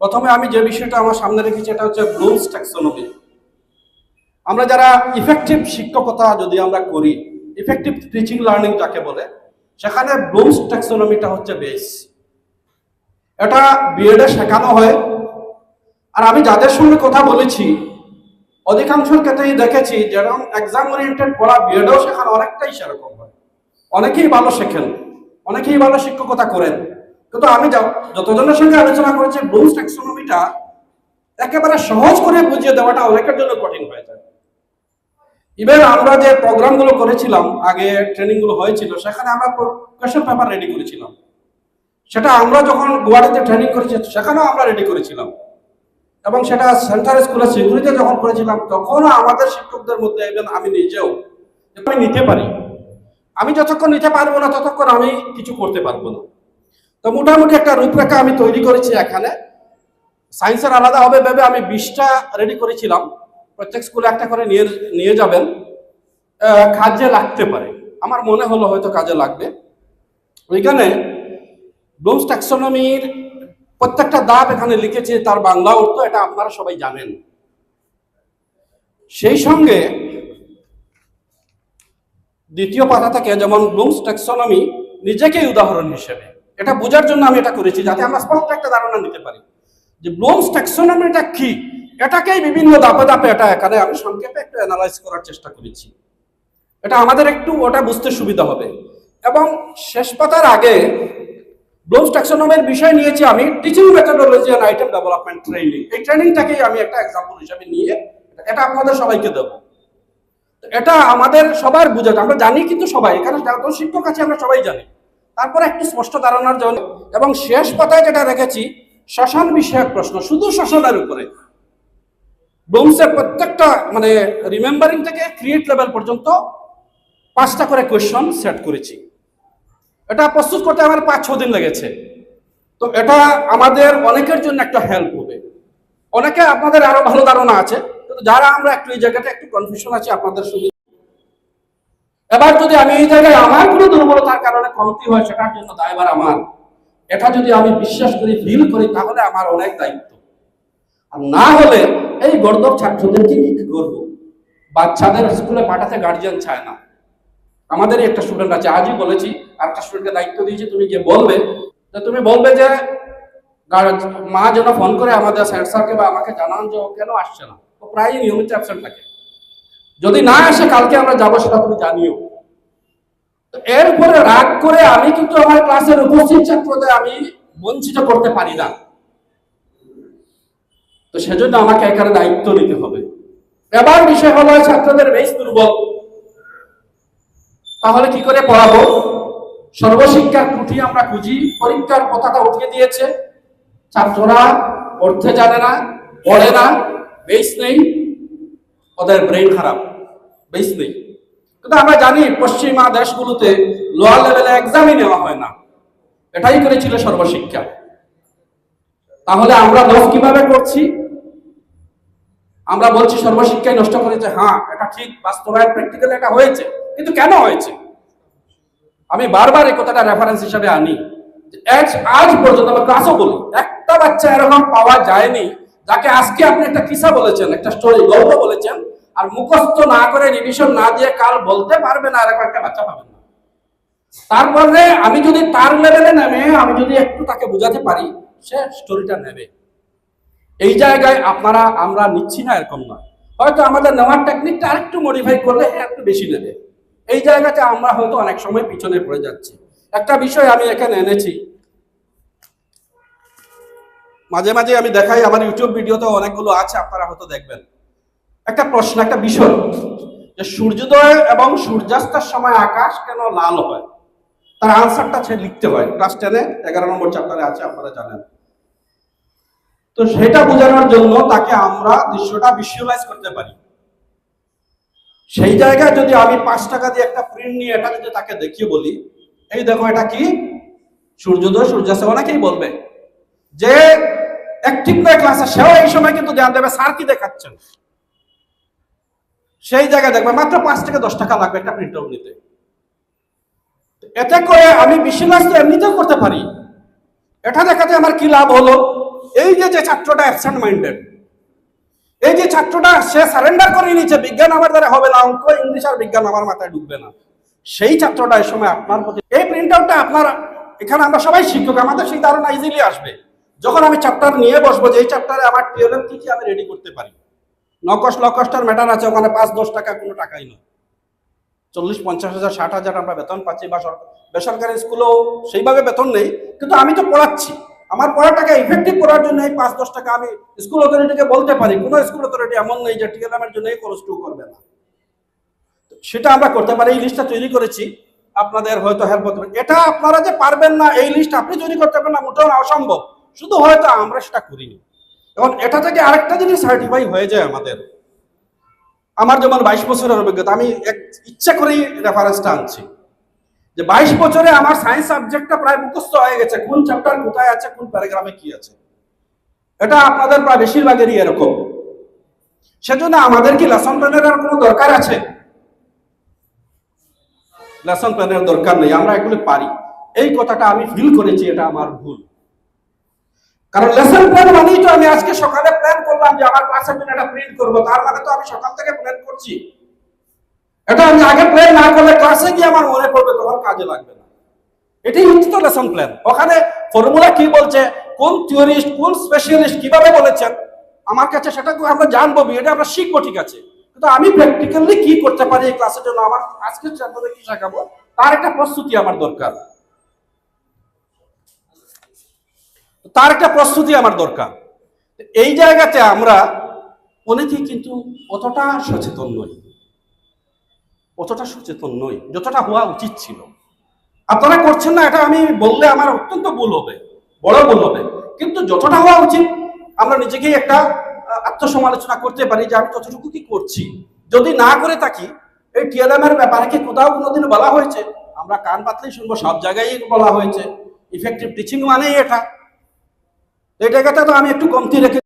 প্রথমে আমি যে বিষয়টা আমার সামনে রেখেছি এটা হচ্ছে ব্লুমস ট্যাক্সোনমি। আমরা যারা ইফেক্টিভ শিক্ষকতা যদি আমরা করি, ইফেক্টিভ টিচিং লার্নিং যাকে বলে, সেখানে ব্লুমস ট্যাক্সোনমিটা হচ্ছে বেস। এটা বিএডে শেখানো হয়। আর আমি যাদের সঙ্গে কথা বলেছি অধিকাংশের ক্ষেত্রেই দেখেছি যেরকম এক্সাম ওরিয়েন্টেড পড়া বিএডেও শেখানো অনেকটাই সেরকম হয়। অনেকেই ভালো শেখেন, অনেকেই ভালো শিক্ষকতা করেন, কিন্তু আমি যতজনের সঙ্গে আলোচনা করেছি ব্লুমস ট্যাক্সোনমিটা একেবারে সহজ করে বুঝিয়ে দেওয়াটা অনেকের জন্য কঠিন হয়ে যায়। ইভেন আমরা যে প্রোগ্রামগুলো করেছিলাম, আগে ট্রেনিংগুলো হয়েছিল, সেখানে আমরা কোয়েশ্চেন পেপার রেডি করেছিলাম। সেটা আমরা যখন গুয়াহাটিতে ট্রেনিং করেছি সেখানেও আমরা রেডি করেছিলাম, এবং সেটা সেন্ট্রাল স্কুলের সিকিউরিটি যখন করেছিলাম তখনও আমাদের শিক্ষকদের মধ্যে একজন, আমি নিজেও আমি নিতে পারি, আমি যতক্ষণ নিতে পারবো না ততক্ষণ আমি কিছু করতে পারবো না। তো মোটামুটি একটা রূপরেখা আমি তৈরি করেছি। এখানে সায়েন্সের আলাদা হবে ভেবে আমি 20টা রেডি করেছিলাম, প্রত্যেক স্কুলে একটা করে নিয়ে যাবেন, কাজে লাগতে পারে। আমার মনে হলো হয়তো কাজে লাগবে। ওইখানে ব্লুমস ট্যাক্সোনমির প্রত্যেকটা ধাপ এখানে লিখেছে, তার বাংলা অর্থ এটা আপনারা সবাই জানেন। সেই সঙ্গে দ্বিতীয় পাতা থেকে যেমন ব্লুমস ট্যাক্সোনমি নিজেকেই উদাহরণ হিসেবে, এটা বোঝার জন্য আমি এটা করেছি যাতে আমরা স্পষ্ট একটা ধারণা নিতে পারি যে ব্লুমস ট্যাক্সোনমিটা কি। এটাকেই বিভিন্ন ধাপে ধাপে এটা এখানে আমি সংক্ষেপে একটু অ্যানালাইজ করার চেষ্টা করেছি। এটা আমাদের একটু ওটা বুঝতে সুবিধা হবে। এবং শেষ পাতার আগে ব্লুমস ট্যাক্সোনমির বিষয় নিয়েছি আমি teaching methodology and item development training. এই ট্রেনিংটাকেই আমি একটা এক্সাম্পল হিসেবে নিয়ে এটা আপনাদের সবাইকে দেব। এটা আমাদের সবার বুঝাতে, আমরা জানি কিন্তু সবাই এখানে যত শিক্ষক আছে আমরা সবাই জানি, তারপরে একটু স্পষ্ট ধারণার জন্য। এবং শেষ পাতায় যেটা রেখেছি শ্মশান বিষয়ক প্রশ্ন, শুধু শ্মশানের উপরে ব্লুমসের প্রত্যেকটা মানে রিমেম্বারিং থেকে ক্রিয়েট লেভেল পর্যন্ত 5টা করে কোয়েশ্চন সেট করেছি। এটা প্রস্তুত করতে আমার 5-6 দিন লেগেছে। তো এটা আমাদের অনেকের জন্য একটা হেল্প হবে। অনেকে আপনাদের আরো ভালো ধারণা আছে, কিন্তু যারা আমরা একটু এই জায়গাটা একটু কনফিউশন আছে আপনাদের সুবিধা। এবার যদি আমি এই জায়গায় আমার কোনো দুর্বলতার কারণে কমতি হয় সেটার জন্য দায়ভার আমার। এটা যদি আমি বিশ্বাস করি, ফিল করি, তাহলে আমার অনেক দায়িত্ব। আর না হলে এই গর্দভ ছাত্রদেরকে কি করবো? বাচ্চাদের স্কুলে পাঠাতে গার্জিয়ান চায় না। আমাদের একটা স্টুডেন্ট আছে, আজই বলেছি, একটা স্টুডেন্টকে দায়িত্ব দিয়েছি, তুমি গিয়ে বলবে যে মা যেন ফোন করে আমাদের স্যারকে বা আমাকে জানান যে ও কেন আসছে না। ও প্রায় নিয়মিত অ্যাবসেন্ট থাকে, যদি না আসে কালকে আমরা যাবো সেটা তুমি জানিও। এরপরে রাগ করে আমি কিন্তু আমার ক্লাসের উপস্থিত ছাত্রদের আমি বঞ্চিত করতে পারি না। তো সেজন্য আমাকে এখানে দায়িত্ব নিতে হবে। এবার বিষয় হলো ছাত্রদের বেশ দুর্বল, তাহলে কি করে পড়াবো? সর্বশিক্ষার ত্রুটি আমরা খুঁজি। পরীক্ষার কথাটা উঠিয়ে দিয়েছে, ছাত্ররা পড়তে জানে না, পড়ে না, বেস নেই, ওদের ব্রেন খারাপ, বেস নেই। কিন্তু আমরা জানি পশ্চিমা দেশগুলোতে লোয়ার লেভেলে এক্সামই নেওয়া হয় না, এটাই করেছিল সর্বশিক্ষা। তাহলে আমরা লস কিভাবে করছি? আমরা বলছি সর্বশিক্ষায় নষ্ট করেছে, হ্যাঁ এটা ঠিক, বাস্তবায়ন প্র্যাকটিক্যালি এটা হয়েছে, কিন্তু কেন হয়েছে? আমি বারবার এই কথাটা রেফারেন্স হিসেবে আনি। আজ পর্যন্ত আমরা ক্লাসও বলি, একটা বাচ্চা এরকম পাওয়া যায়নি যাকে আজকে আপনি একটা কিসা বলেছেন, একটা স্টোরি গল্প বলেছেন, আর মুখস্থ না করে রিভিশন না দিয়ে কাল বলতে পারবে না, এরকম একটা বাচ্চা পাবেন না। তারপরে আমি যদি তার লেভেলে নেমে আমি যদি একটু তাকে বোঝাতে পারি, সে স্টোরিটা নেবে। এই জায়গায় আমরা নিচ্ছি না এরকম নয়, হয়তো আমাদের নেওয়ার টেকনিকটা আরেকটু মডিফাই করলে একটু বেশি নেবে। এই জায়গাতে আমরা হয়তো অনেক সময় পিছনে পড়ে যাচ্ছি। একটা বিষয় আমি এখানে এনেছি, মাঝে মাঝে আমি দেখাই, আমার ইউটিউব ভিডিওতে অনেকগুলো আছে, আপনারা হয়তো দেখবেন। একটা প্রশ্ন, একটা বিষয়, যে সূর্যোদয় এবং সূর্যাস্তের সময় আকাশ কেন লাল হয়, তার আনসারটা লিখতে হয়। ক্লাস 10-এ 11 নম্বর চ্যাপ্টারে আছে, আপনারা জানেন। তো সেটা বোঝানোর জন্য তাকে আমরা দৃশ্যটা ভিজুয়ালাইজ করতে পারি। সেই জায়গায় যদি আমি 5 টাকা দিয়ে একটা প্রিন্ট নিয়ে এটা যদি তাকে দেখিয়ে বলি, এই দেখো এটা কি সূর্যোদয় সূর্যাস্ত, অনেকেই বলবে যে অ্যাক্টিভ নয় ক্লাসে, সেও এই সময় কিন্তু ধ্যান দেবে স্যার কি দেখাচ্ছেন। সেই জায়গায় দেখবে মাত্র 5 থেকে 10 টাকা লাগবে একটা প্রিন্ট আউট নিতে। এতে করে আমি ভিজুয়ালাইজ তো এমনিতেও করতে পারি, এটা দেখাতে আমার কি লাভ হলো? এই যে যে ছাত্রটা অ্যাবসেন্ট মাইন্ডেড, এই যে ছাত্রটা সে সারেন্ডার করে নিয়েছে বিজ্ঞান আমার দ্বারা হবে না, অঙ্ক ইংলিশ আর বিজ্ঞান আমার মাথায় ঢুকবে না, সেই ছাত্রটা এই সময় আপনার প্রতি এই প্রিন্ট আউটটা আপনার এখানে আমরা সবাই শিক্ষক, আমাদের সেই ধারণা ইজিলি আসবে যখন আমি চ্যাপ্টার নিয়ে বসবো যে এই চ্যাপ্টারে আমার টিএলএম কি কি আমি রেডি করতে পারি। নকশ লকশটার ম্যাটার আছে, ওখানে 5-10 টাকা কোনো টাকাই নয়, 40-50 হাজার 60 হাজার আমরা বেতন পাচ্ছি, বা বেসরকারি স্কুলেও সেইভাবে বেতন নেই, কিন্তু আমি তো পড়াচ্ছি, আমার পড়াটাকে ইফেক্টিভ করার জন্য এই 5-10 টাকা আমি স্কুল অথরিটিকে বলতে পারি। কোনো স্কুল অথরিটি এমন নেই যে টিএলএম এর জন্য এই খরচটুকু করবে না, সেটা আমরা করতে পারি। এই লিস্টটা তৈরি করেছি, আপনাদের হয়তো হেল্প করতে পারে। এটা আপনারা যে পারবেন না এই লিস্ট আপনি তৈরি করতে পারবেন না, মোটেও না, অসম্ভব, শুধু হয়তো আমরা সেটা করিনি। এবং এটা থেকে আরেকটা জিনিস সার্টিফাই হয়ে যায় আমাদের, আমার যেমন 22 বছরের অভিজ্ঞতা, আমি ইচ্ছা করেই রেফারেন্সটা আনছি যে 22 বছরে আমার সায়েন্স সাবজেক্টটা প্রায় মুখস্থ হয়ে গেছে, কোন চ্যাপ্টার কোথায় আছে, কোন প্যারাগ্রাফে কি আছে। এটা আপনাদের প্রায় বেশিরভাগেরই এরকম। সেজন্য আমাদের কি লেসন প্ল্যানের কোনো দরকার আছে? লেসন প্ল্যানের দরকার নেই, আমরা এগুলো পারি। এই কথাটা আমি ফিল করেছি, এটা আমার ভুল। কারণ লেসন প্ল্যান মানেই তো আমি আজকে সকালে প্ল্যান করলাম যে আমার ক্লাসের জন্য এটা প্রিন্ট করবো, তার মানে তো আমি সকাল থেকে প্ল্যান করছি। এটা আমি আগে প্ল্যান না করলে ক্লাসে গিয়ে আমার মনে পড়বে, তখন কাজে লাগবে না। এটাই হচ্ছে তো লেসন প্ল্যান। ওখানে ফর্মুলা কি বলছে, কোন থিওরিস্ট কোন স্পেশালিস্ট কিভাবে বলেছেন, আমার কাছে সেটা আমরা জানবো, এটা আমরা শিখবো, ঠিক আছে, কিন্তু আমি প্র্যাকটিক্যালি কি করতে পারি এই ক্লাসের জন্য, আমার আজকে ছাত্রদের কি শেখাবো তার একটা প্রস্তুতি আমার দরকার, তার একটা প্রস্তুতি আমার দরকার। এই জায়গাতে আমরা অনেকেই কিন্তু অতটা সচেতন নই যতটা হওয়া উচিত ছিল। আপনারা করছেন না, এটা আমি বললে আমার অত্যন্ত ভুল হবে, বড় ভুল হবে, কিন্তু যতটা হওয়া উচিত আমরা নিজেকেই একটা আত্মসমালোচনা করতে পারি যে আমি ততটুকু কি করছি। যদি না করে থাকি, এই টিএলএম এর ব্যাপারে কি কোথাও কোনোদিন বলা হয়েছে? আমরা কান পাতলেই শুনবো, সব জায়গায় বলা হয়েছে ইফেক্টিভ টিচিং মানেই এটা। এই জায়গাটা তো আমি একটু কমতি রেখে